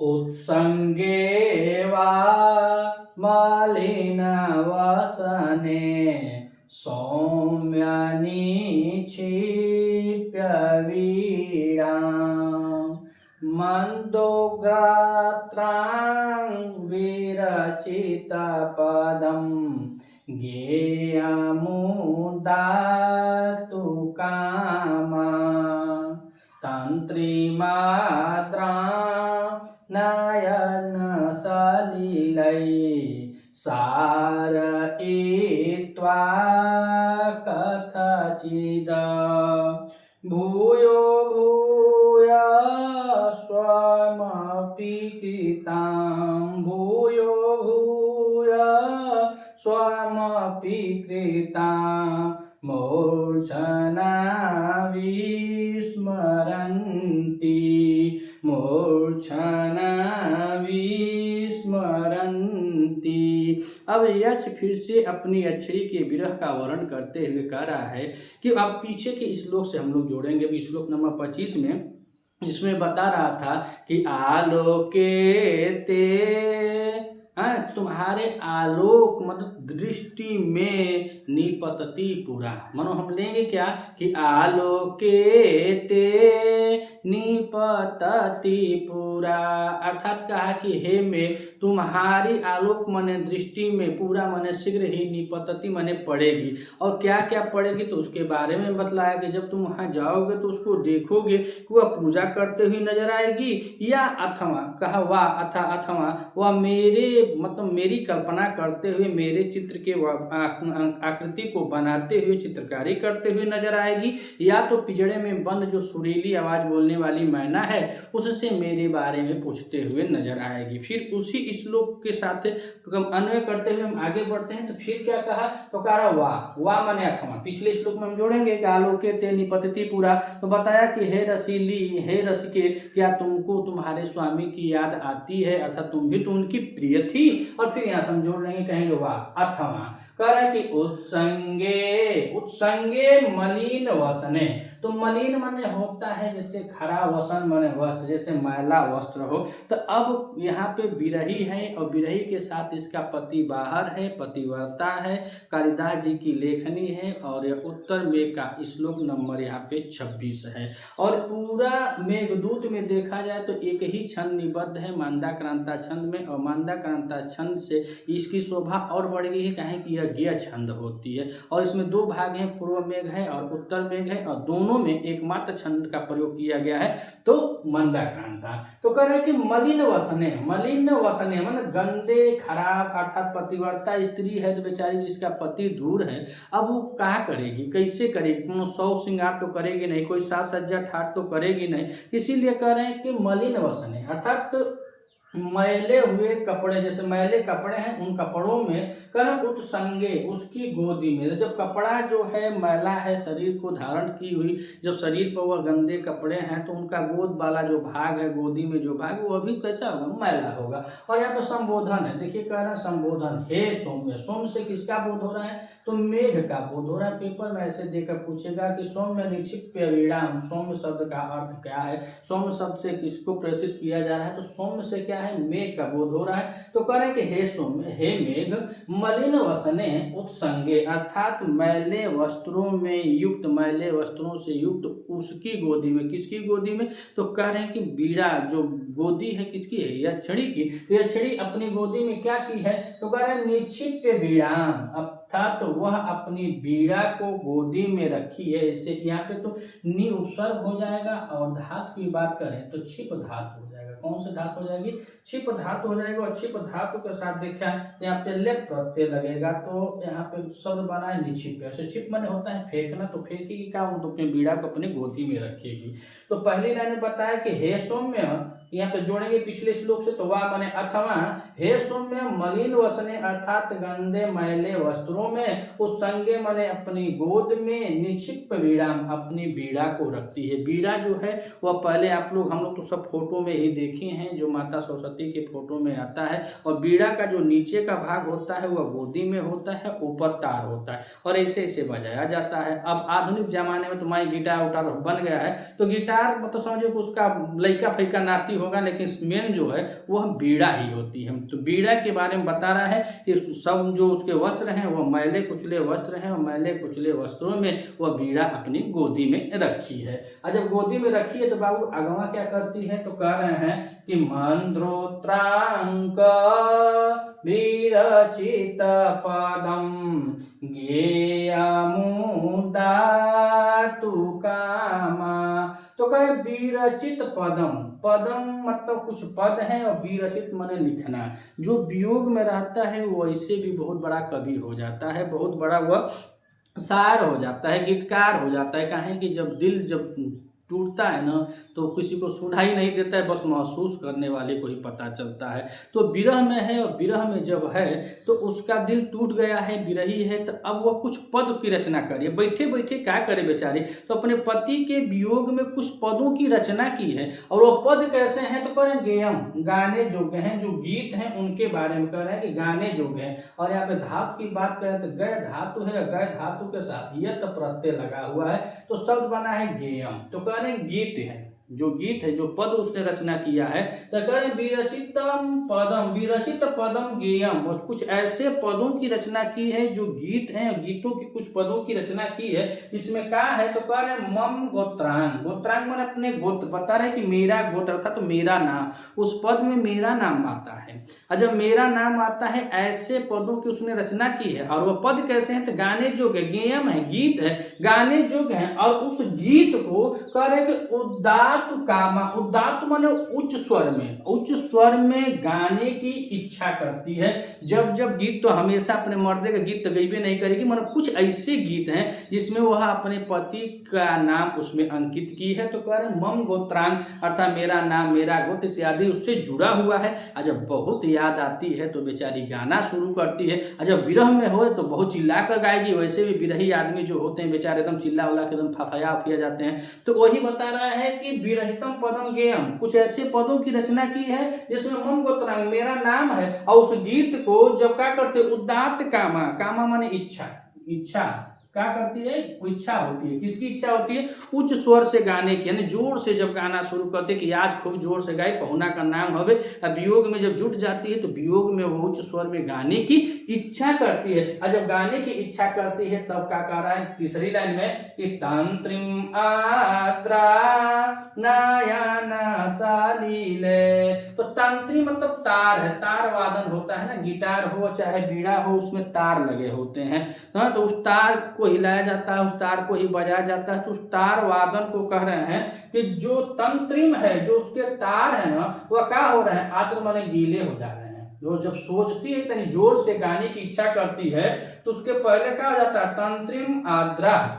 उत्संगे वा मलिनवसने सौम्य निक्षिप्य वीणाम् मन्दोग्रात्रां विरचितपदं ज्ञेयमुदातु कामा तन्त्रीमात्रा नयनसलिलै सारयित्वा कथचिद भूयो भूय स्वमपि कृतां भूयो भूय स्वमपि कृतां मूर्छना विस्मरन्ति मूर्छना विस्मरन्ति। अब यक्ष फिर से अपनी अक्षरी के विरह का वर्णन करते हुए कह रहा है कि अब पीछे के श्लोक से हम लोग जोड़ेंगे। अभी श्लोक नंबर 25 में इसमें बता रहा था कि आलोके ते तुम्हारे आलोक मतलब दृष्टि में निपतति पूरा। मानो हम लेंगे क्या कि आलोके ते निपतति पूरा, अर्थात कहा कि हे में तुम्हारी आलोक मने दृष्टि में पूरा मने शीघ्र ही निपतति मने पड़ेगी। और क्या क्या पड़ेगी तो उसके बारे में बतलाया कि जब तुम वहां जाओगे तो उसको देखोगे कि वह पूजा करते हुए नजर आएगी या अथवा कहा वाह अथवा वह मेरे मतलब मेरी कल्पना करते हुए मेरे चित्र के आकृति को बनाते हुए चित्रकारी करते हुए नजर आएगी, या तो पिंजड़े में बंद जो सुरीली आवाज बोलने वाली मैना है उससे मेरे बारे में पूछते हुए नजर आएगी। फिर उसी श्लोक के साथ अन्वय करते हुए हम आगे बढ़ते हैं। तो फिर क्या कहा तो कहा वाह माने अथवा, पिछले श्लोक में हम जोड़ेंगे कि आलोके ते निपतति पूरा। तो बताया कि हे रसीली हे रसिके क्या तुमको तुम्हारे स्वामी की याद आती है, अर्थात तुम भी तो उनकी प्रिय थी। और फिर यहाँ से हम जोड़ लेंगे कहेंगे वाह अथवा कह रहा है कि उत्संगे मलिन वसने। तो मलिन माने होता है जैसे खरा, वसन माने वस्त्र, जैसे मैला वस्त्र हो। तो अब यहाँ पे विरही है और विरही के साथ इसका पति बाहर है, पतिव्रता है, कालिदास जी की लेखनी है और यह उत्तर मेघ का श्लोक नंबर यहाँ पे 26 है। और पूरा मेघदूत में देखा जाए तो एक ही छंद निबद्ध है मांदाक्रांता छंद में, और मांदाक्रांता छंद से इसकी शोभा और बढ़ गई है कहें कि यह गेय छंद होती है। और इसमें दो भाग हैं, पूर्व मेघ है और उत्तर मेघ है, और दोनों में एकमात्र छंद का प्रयोग किया गया है तो मंदाक्रांता। तो कह रहे कि मलिन वसने मतलब गंदे खराब, अर्थात पतिव्रता स्त्री है तो बेचारी जिसका पति दूर है, अब वो क्या करेगी, कैसे करेगी, कोनो सौ श्रृंगार तो करेगी नहीं, कोई साज सज्जा ठाट तो करेगी नहीं। इसीलिए कह रहे हैं कि मलिन वसने अर्थात मैले हुए कपड़े, जैसे मैले कपड़े हैं उन कपड़ों में कर उत्संगे उसकी गोदी में, जब कपड़ा जो है मैला है शरीर को धारण की हुई, जब शरीर पर वह गंदे कपड़े हैं तो उनका गोद वाला जो भाग है, गोदी में जो भाग वो भी कैसा होगा, मैला होगा। और यहाँ पे संबोधन है, देखिए कह रहे हैं संबोधन हे सौम्य, सौम्य से किसका बोध हो रहा है तो मेघ का बोध हो रहा है। पेपर में ऐसे देकर पूछेगा कि सौम्य निक्षिप्य वीणाम, सौम्य शब्द का अर्थ क्या है, सौम्य शब्द से किसको प्रेषित किया जा रहा है तो सौम्य से क्या है मेघ का बोध हो रहा है। तो कह रहे हैं कि हे सौम्य हे मेघ मलिन वसने उत्संगे, अर्थात मैले वस्त्रों में युक्त, मैले वस्त्रों से युक्त उसकी गोदी में, किसकी गोदी में तो कह रहे हैं कि बीड़ा जो गोदी है किसकी है, यह छड़ी की। तो यह छड़ी अपनी गोदी में क्या की है तो कह रहे हैं निक्षिप्य बीड़ाम, अर्थात वह अपनी बीड़ा को गोदी में रखी है। इससे यहाँ पे तो नि उपसर्ग हो जाएगा और धातु की बात करें तो छिप धातु हो जाएगा। कौन सी धातु हो जाएगी, छिप धातु हो जाएगा। और छिप धातु के साथ देखा यहाँ पे लेप प्रत्यय लगेगा तो यहाँ पे शब्द बना है निक्षिप्य। ऐसे छिप माने होता है फेंकना, तो फेंकेगी क्या, तो अपनी बीड़ा को अपनी गोदी में रखेगी। तो पहली लाइन में बताया कि हे सौम्य, यहाँ पे जोड़ेंगे पिछले श्लोक से तो वाह माने अथवा हे सौम्य मलिन वसने, अर्थात गंदे मैले वस्त्रों में उस संगे माने अपनी गोद में निक्षिप्त बीड़ा, अपनी बीड़ा को रखती है। बीड़ा जो है वह पहले आप लोग, हम लोग तो सब फोटो में ही देखे हैं, जो माता सरस्वती के फोटो में आता है। और बीड़ा का जो नीचे का भाग होता है वह गोदी में होता है, ऊपर तार होता है और ऐसे ऐसे बजाया जाता है। अब आधुनिक जमाने में तो माई गिटार उटार बन गया है, तो गिटार मतलब समझो कि उसका लइका फैका नाती होगा, लेकिन मेन जो है वह बीड़ा ही होती है। तो बीड़ा के बारे में बता रहा है कि सब जो उसके वस्त्र हैं वह मैले कुचले वस्त्र हैं, और मैले कुचले वस्त्रों में वह बीड़ा अपनी गोदी में रखी है। और जब गोदी में रखी है तो बाबू अगवा क्या करती है, तो कह रहे हैं कि मंद्रोत्रांक विरचित पदम गेयमुदा तु कामा। तो कहे विरचित पदम, पदम मतलब कुछ पद है, और विरचित माने लिखना। जो वियोग में रहता है वो ऐसे भी बहुत बड़ा कवि हो जाता है, बहुत बड़ा वह शायर हो जाता है, गीतकार हो जाता है। कहें कि जब दिल जब टूटता है ना तो किसी को सुनाई नहीं देता है, बस महसूस करने वाले को ही पता चलता है। तो विरह में है, और विरह में जब है तो उसका दिल टूट गया है, विरही है, तो अब वह कुछ पद की रचना करिए। बैठे बैठे क्या करे बेचारी, तो अपने पति के वियोग में कुछ पदों की रचना की है। और वो पद कैसे हैं, तो करें गेयम, गाने जोगे हैं, जो गीत हैं उनके बारे में कह रहे हैं कि गाने जोगे हैं। और यहाँ पे धातु की बात करें तो गय धातु है, गय धातु के साथ यत प्रत्यय लगा हुआ है, तो शब्द बना है गेयम। तो कह रहे हैं गीत है, जो गीत है, जो पद उसने रचना किया है। तो कह रहे विरचितम पदम, विरचित पदम गेयम, और कुछ ऐसे पदों की रचना की है जो गीत हैं, गीतों की कुछ पदों की रचना की है। इसमें क्या है, तो कह रहे मम गोत्रांग, गोत्रांग मैंने अपने गोत्र बता रहे कि मेरा गोत्र था, तो मेरा नाम, उस पद में मेरा नाम आता है। और जब मेरा नाम आता है ऐसे पदों की उसने रचना की है। और वह पद कैसे हैं, तो गाने जोग है, गेयम है, गीत है, गाने जोग है। और उस गीत को कह रहे कि उदात कामा, उदात माने उच्च स्वर में, उच्च स्वर में गाने की इच्छा करती है। जब जब गीत, तो हमेशा अपने मर्दे का गीत तो गईबे नहीं करेगी, मतलब कुछ ऐसे गीत हैं जिसमें वह अपने पति का नाम उसमें अंकित की है। तो कह रहे मम गोत्रांग, अर्थात मेरा नाम, मेरा गोत्र इत्यादि उससे जुड़ा हुआ है। और जब बहुत याद आती है तो बेचारी गाना शुरू करती है। और जब विरह में हो तो बहुत चिल्ला कर गाएगी। वैसे भी विरही आदमी जो होते हैं बेचारे एकदम चिल्ला उल्ला के एकदम फफया उफिया जाते हैं। तो वही बता रहा है कि विरचितम पदम गेयम, कुछ ऐसे पदों की रचना की है जिसमें मम गोत्रांग, मेरा नाम है। और उस गीत को जब क्या करते, उदात्त कामा, कामा माने इच्छा, इच्छा क्या करती है, इच्छा होती है। किसकी इच्छा होती है, उच्च स्वर से गाने की, यानी जोर से जब गाना शुरू करते कि आज खूब जोर से गाए, पहुना का नाम हवे। वियोग में जब जुट जाती है तो वियोग में वो उच्च स्वर में गाने की इच्छा करती है। और जब गाने की इच्छा करती है तब क्या कह रहा है तीसरी लाइन में कि तंत्रिम आद्रा नयना सालीले। तो तंत्री मतलब तार है, तार वादन होता है ना, गिटार हो चाहे बीड़ा हो उसमें तार लगे होते हैं ना, तो उस तार को हिलाया जाता है, उस तार को ही बजाया जाता है। तो उस तार वादन को कह रहे हैं कि जो तंत्रिम है, जो उसके तार है ना, वह क्या हो रहे हैं, आद्र माने गीले हो जा रहे हैं। जो जब सोचती है इतनी जोर से गाने की इच्छा करती है तो उसके पहले क्या हो जाता है, तंत्रिम आद्रा,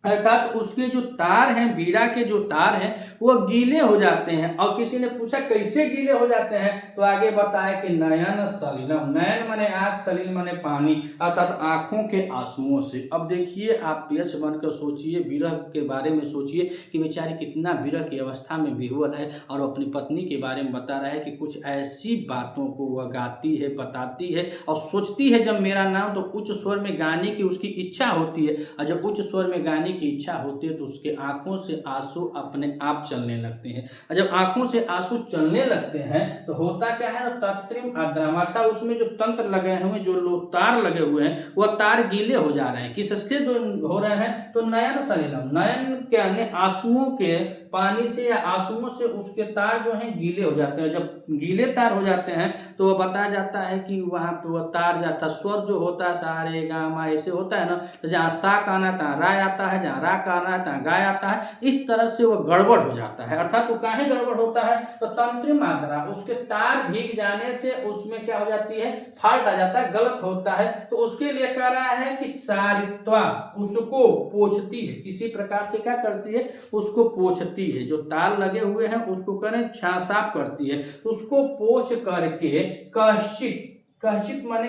अर्थात उसके जो तार हैं, बीड़ा के जो तार हैं वो गीले हो जाते हैं। और किसी ने पूछा कैसे गीले हो जाते हैं, तो आगे बताया कि नयन सलिलम, नयन माने आंख, सलिल माने पानी, अर्थात आंखों के आंसुओं से। अब देखिए आप पेच बनकर सोचिए, विरह के बारे में सोचिए कि बेचारी कितना विरह की अवस्था में विह्वल है। और अपनी पत्नी के बारे में बता रहा है कि कुछ ऐसी बातों को वह गाती है, बताती है और सोचती है जब मेरा नाम, तो उच्च स्वर में गाने की उसकी इच्छा होती है। और जब उच्च स्वर में गाने की इच्छा होती है तो उसके आंखों से आंसू अपने आप चलने लगते हैं। और जब आंखों से आंसू चलने लगते हैं तो होता क्या है, तंत्रिम आद्रामा, था उसमें जो तंत्र लगे हुए, जो तार लगे हुए हैं वह तार गीले हो जा रहे हैं। किससे हो रहे हैं, तो नयन सलिलम, नयन के अन्य आंसुओं के पानी से या आंसुओं से उसके तार जो हैं गीले हो जाते हैं। जब गीले तार हो जाते हैं तो वह बताया जाता है कि वहाँ पे वह तार जाता, स्वर जो होता है सा रे गा मा ऐसे होता है ना, तो जहाँ सा का आना तहाँ रा आता है, जहाँ रा का आना तहाँ गा आता है। इस तरह से वह गड़बड़ हो जाता है। अर्थात वो काहे गड़बड़ होता है, तो तंत्रिम आद्रा, उसके तार भीग जाने से उसमें क्या हो जाती है, फाल्ट आ जाता है, गलत होता है। तो उसके लिए कह रहा है कि सारित्वा, उसको पोंछती है, किसी प्रकार से क्या करती है, उसको पोंछती है। जो तार लगे हुए हैं उसको करें साफ करती है, उसको पोंछ करके कहचित, कहचित माने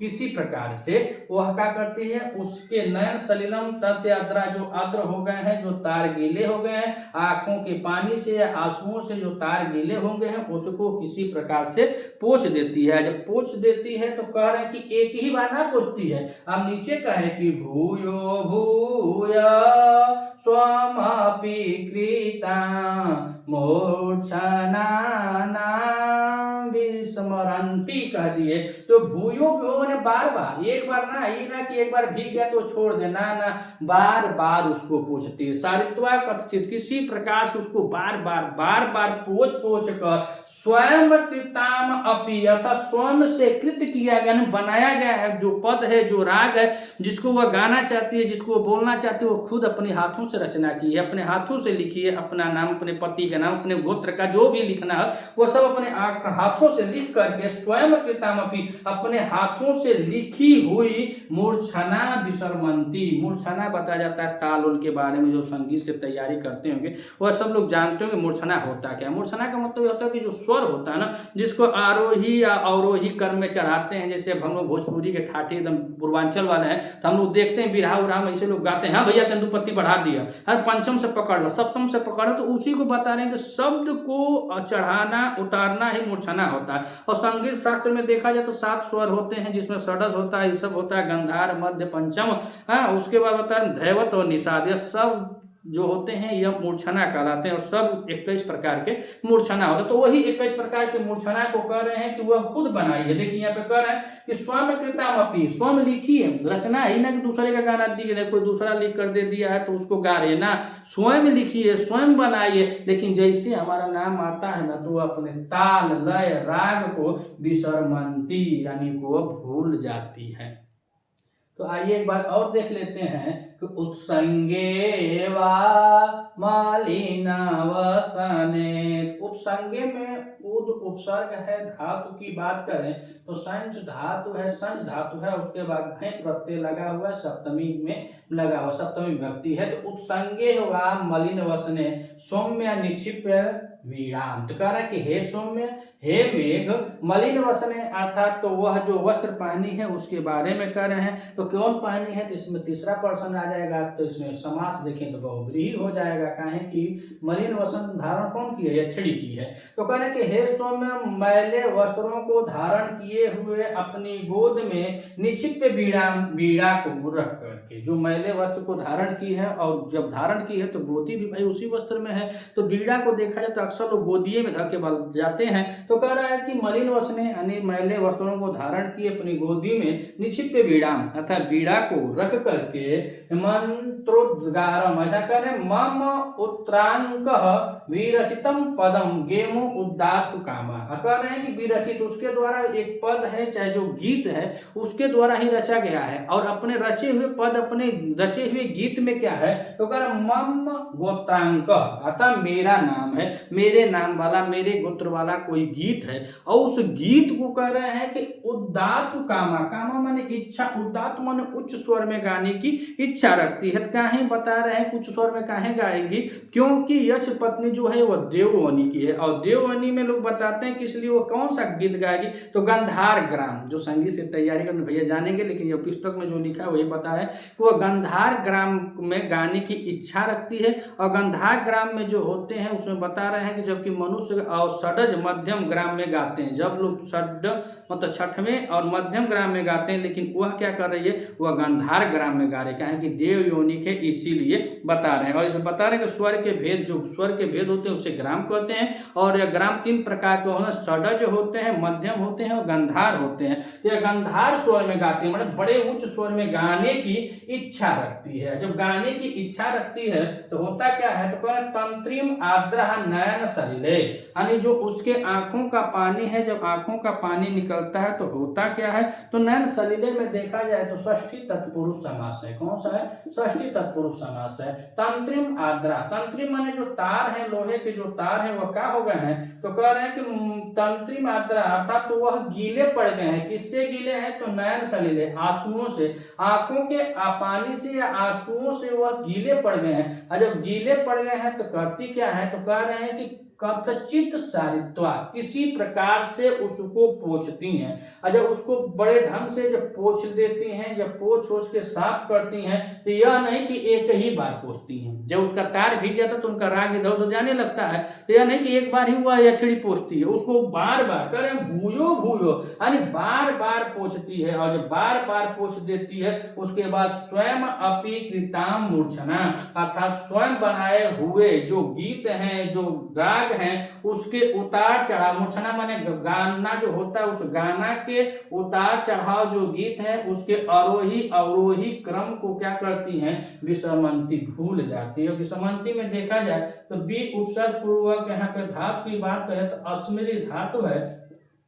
किसी प्रकार से वह क्या करती है, उसके नयन सलिलम तत्याद्रा, जो आद्र हो गए हैं, जो तार गीले हो गए हैं आंखों के पानी से या आंसुओं से, जो तार गीले हो गए हैं उसको किसी प्रकार से पोंछ देती है। जब पोंछ देती है तो कह रहे हैं कि एक ही बार ना पोंछती है, अब नीचे कहे कि भूयो भूय स्वमपि कृता मूर्छना विस्मरन्ति कह दिए। तो भूयो भूयो ने बार बार, एक बार ना, ये ना कि एक बार भीग गया तो छोड़ देना ना, बार बार उसको पूछती है। सारित्वा कथचित, किसी प्रकार से उसको बार बार पोछ कर स्वयं कृताम अपि, अर्थात स्वयं से कृत किया गया, बनाया गया है जो पद है, जो राग है, जिसको वह गाना चाहती है, जिसको वह बोलना चाहती है, वो खुद अपने हाथों से रचना की है, अपने हाथों से लिखी है। अपना नाम, अपने पति का नाम, अपने गोत्र का जो भी लिखना है वो सब अपने हाथों से लिख करके स्वयं कृतामपि, अपने हाथों से लिखी हुई मूर्छना विसर्मंती। मूर्छना बताया जाता है ताल उल के बारे में, जो संगीत से तैयारी करते होंगे वह सब लोग जानते होंगे मूर्छना होता क्या। मूर्छना का मतलब होता है कि जो स्वर होता है ना, जिसको आरोही या अवरोही क्रम में चढ़ाते हैं, जैसे हम लोग भोजपुरी के ठाठी एकदम पूर्वांचल वाले हैं तो हम लोग देखते हैं बिरहा उरहा में ऐसे लोग गाते हैं, हाँ भैया तेंदुपत्ति बढ़ा दिया, हर पंचम से पकड़ लो, सप्तम से पकड़ लो, तो उसी को बता रहे हैं कि शब्द को चढ़ाना उतारना ही मूर्छना होता है। और संगीत शास्त्र में देखा जाए तो 7 स्वर होते हैं, जिसमें षडज होता है, ऋषभ होता है, गंधार, मध्य, पंचम, हाँ, उसके बाद बता रहे दैवत और निषाद, यह सब जो होते हैं यह मूर्छना कहलाते हैं, और सब 21 प्रकार के मूर्छना होते हैं। तो वही 21 प्रकार के मूर्छना को कह रहे हैं कि वह खुद बनाई है। देखिए यहाँ पे कह रहे हैं कि स्वयं कृतामपि, स्वयं लिखी है, रचना ही ना कि दूसरे का गाना दी गई, कोई दूसरा लिख कर दे दिया है तो उसको गा रहे ना, स्वयं लिखी है, स्वयं बनाई है। लेकिन जैसे हमारा नाम आता है ना तो वह अपने ताल लय राग को विसर्मंती, यानी को भूल जाती है। तो आइए एक बार और देख लेते हैं कि उत्संगे वा मालिना वसने, उपसंगे में उद उपसर्ग है, धातु की बात करें तो संच धातु है, संच धातु है, उसके बाद घय प्रत्यय लगा हुआ है, सप्तमी में लगा हुआ, सप्तमी विभक्ति है। तो उत्संगे वा मलिन वसने सौम्य निक्षिप्य विराम, तो कह रहा है कि हे सौम्य, हे मेघ, मलिन वसने, अर्थात तो वह जो वस्त्र पहनी है उसके बारे में कह रहे हैं। तो कौन पहनी है, तो इसमें तीसरा पर्सन आ जाएगा, तो इसमें समास देखें तो बहुब्रीहि हो जाएगा, काहे कि मलिन वस्त्र धारण कौन की है, यक्षिणी की है। तो कह रहे हैं कि हे सौम्य, मैले वस्त्रों को धारण किए हुए अपनी गोद में निक्षिप्य बीड़ा को रख करके, जो मैले वस्त्र को धारण की है, और जब धारण की है तो गोदी भी भाई उसी वस्त्र में है, तो बीड़ा को देखा जाए तो अक्सर लोग गोदिए में धके बल जाते हैं। तो कह रहा है कि मलिन वसने, यानी मैले वस्त्रों को धारण किए अपनी गोदी में निक्षिप्य बीड़ाम, अर्थात बीड़ा को रख करके मंत्रोद्गारम, ऐसा कह रहे मम उत्तरांक विरचितम पदम गेमो उदात्त कामा, कह रहे हैं कि विरचित, उसके द्वारा एक पद है, चाहे जो गीत है उसके द्वारा ही रचा गया है, और अपने रचे हुए पद, अपने रचे हुए गीत में क्या है, तो कह रहे मम गोत्रांक, अर्थात मेरा नाम है, मेरे नाम वाला, मेरे गोत्र वाला कोई गीत है, और उस गीत को कह रहे हैं कि उदात्त कामा, कामा माने इच्छा, उदात्त माने उच्च स्वर में गाने की इच्छा रखती है। काहे बता रहे हैं उच्च स्वर में काहे गाएंगी, क्योंकि यक्ष पत्नी जो है वह देववनी की है, और देववनी में लोग बताते हैं कि इसलिए वो कौन सा गीत गाएगी, तो गंधार ग्राम, जो संगीत से तैयारी करने भैया जानेंगे, लेकिन ये पुस्तक में जो लिखा है वही बता रहे हैं कि वह गंधार ग्राम में गाने की इच्छा रखती है। और गंधार ग्राम में जो होते हैं उसमें बता रहे हैं कि जबकि मनुष्य और षडज मध्यम ग्राम में गाते हैं, जब लोग षड मतलब छठवें और मध्यम ग्राम में गाते हैं, लेकिन वह क्या कर रही है, वह गंधार ग्राम में गा रहे हैं, कि देव योनिक है, इसीलिए बता रहे हैं। और इसमें बता रहे हैं कि स्वर के भेद, जो स्वर के भेद होते हैं उसे ग्राम कहते हैं, और यह ग्राम 3 प्रकार के होते हैं, षडज होते हैं, मध्यम होते हैं और गंधार होते हैं। यह गंधार स्वर में गाते हैं, मतलब बड़े उच्च स्वर में गाने की इच्छा रखती है। जब गाने की इच्छा रखती है तो होता क्या है, तो तंत्रीम आद्रह नयन सलिले, यानी जो उसके आंखों का पानी है, जब आंखों का पानी निकलता है तो होता क्या है, तो नयन सलिले में देखा जाए तो षष्ठी तत्पुरुष समास है। कौन सा है, षष्ठी तत्पुरुष समास है। तंत्रीम आद्रा, तंत्रीम माने जो तार है, लोहे के जो तार है वह क्या हो गए हैं, तो कह रहे हैं कि तंत्रीम आद्रा, अर्थात तो वह गीले पड़ गए हैं। किससे गीले हैं, तो नयन सलिले, आंसुओं से, आंखों के पानी से या आंसुओं से वह गीले पड़ गए हैं। और जब गीले पड़ गए हैं तो करती क्या है, तो कह रहे हैं कि कथचित सारित्वा, किसी प्रकार से उसको पोंछती हैं। और जब उसको बड़े ढंग से जब पोंछ देती हैं, जब पोंछ के साफ करती हैं, तो यह नहीं कि एक ही बार पोंछती हैं। जब उसका तार भीग जाता है तो उनका राग इधर उधर जाने लगता है, तो यह नहीं कि एक बार ही हुआ यछड़ी पोंछती है, उसको बार बार करें भूयो भूयो, यानी बार बार पोंछती है। और जब बार बार पोंछ देती है उसके बाद स्वयं अपि कृताम मूर्छना, अर्थात स्वयं बनाए हुए जो गीत हैं, जो राग हैं, उसके उतार चढ़ाव, मूर्छना माने गाना जो होता है, उस गाना के उतार चढ़ाव जो गीत है उसके आरोही अवरोही क्रम को क्या करती हैं, विसमंती, भूल जाती है। विसमंती में देखा जाए तो बी उपसर्ग पूर्वक यहाँ पे धातु की बात करें तो अस्मृति धातु है,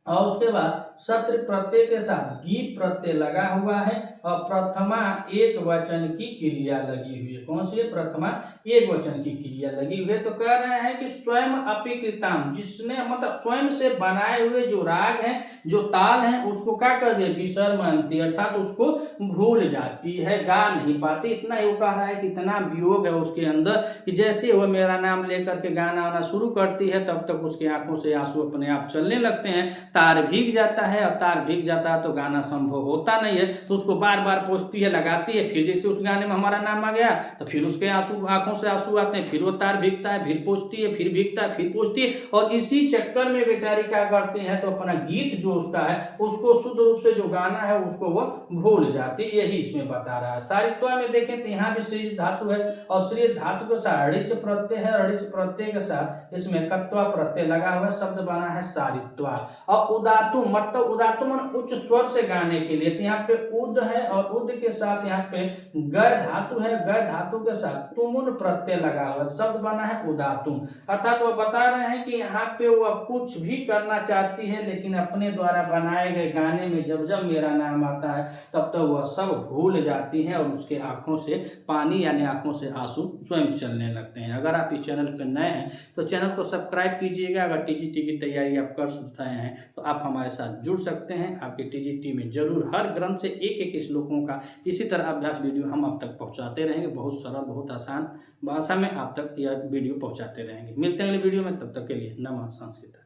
और उसके बाद सत्र प्रत्यय के साथ गी प्रत्यय लगा हुआ है, और प्रथमा एक वचन की क्रिया लगी हुई है। कौन सी है? प्रथमा एक वचन की क्रिया लगी हुई है। तो कह रहे हैं कि स्वयं अपि कृताम, जिसने मतलब स्वयं से बनाए हुए जो राग हैं, जो ताल हैं, उसको क्या कर दे, विसर्मंती, अर्थात उसको भूल जाती है, गा नहीं पाती। इतना ही वो कह रहा है कि इतना वियोग है उसके अंदर कि जैसे वो मेरा नाम लेकर के गाना आना शुरू करती है तब तक उसकी आंखों से आंसू अपने आप चलने लगते हैं, तार भीग जाता है, और तार भीग जाता है तो गाना संभव होता नहीं है, तो उसको बार बार पोंछती है, लगाती है, फिर जैसे उस गाने में हमारा नाम आ गया तो फिर उसके आंसू, आंखों से आंसू आते हैं, फिर वो तार भीगता है, फिर पोंछती है, फिर भीगता है, फिर पोंछती है, और इसी चक्कर में बेचारी क्या करती है, तो अपना गीत जो उसका है उसको शुद्ध रूप से जो गाना है उसको वो भूल जाती है। यही इसमें बता रहा है। सारित्वा में देखें तो यहाँ भी श्री धातु है, और श्री धातु के साथ ऋच प्रत्यय है, ऋच प्रत्यय के साथ इसमें कत्वा प्रत्यय लगा हुआ है, शब्द बना है सारित्वा। और उदातु, मतलब उदातु मन उच्च स्वर से गाने के लिए, तो यहाँ पे उद है, और उद के साथ यहाँ पे गय धातु है, गय धातु के साथ तुमुन प्रत्यय लगा हुआ है, शब्द बना है उदातु। अर्थात वो बता रहे हैं कि यहाँ पे वो कुछ भी करना चाहती है, लेकिन अपने द्वारा बनाए गए गाने में जब जब मेरा नाम आता है तब तक वह सब भूल जाती है, और उसके आंखों से पानी यानी आंखों से आंसू स्वयं चलने लगते हैं। अगर आप इस चैनल पर नए हैं तो चैनल को सब्सक्राइब कीजिएगा। अगर टीजीटी की तैयारी आप कर सकते हैं तो आप हमारे साथ जुड़ सकते हैं। आपके टीजीटी में जरूर हर ग्रंथ से एक एक श्लोकों का इसी तरह अभ्यास वीडियो हम आप तक पहुंचाते रहेंगे। बहुत सरल, बहुत आसान भाषा में आप तक यह वीडियो पहुंचाते रहेंगे। मिलते हैं अगले वीडियो में, तब तक के लिए नमः संस्कृत।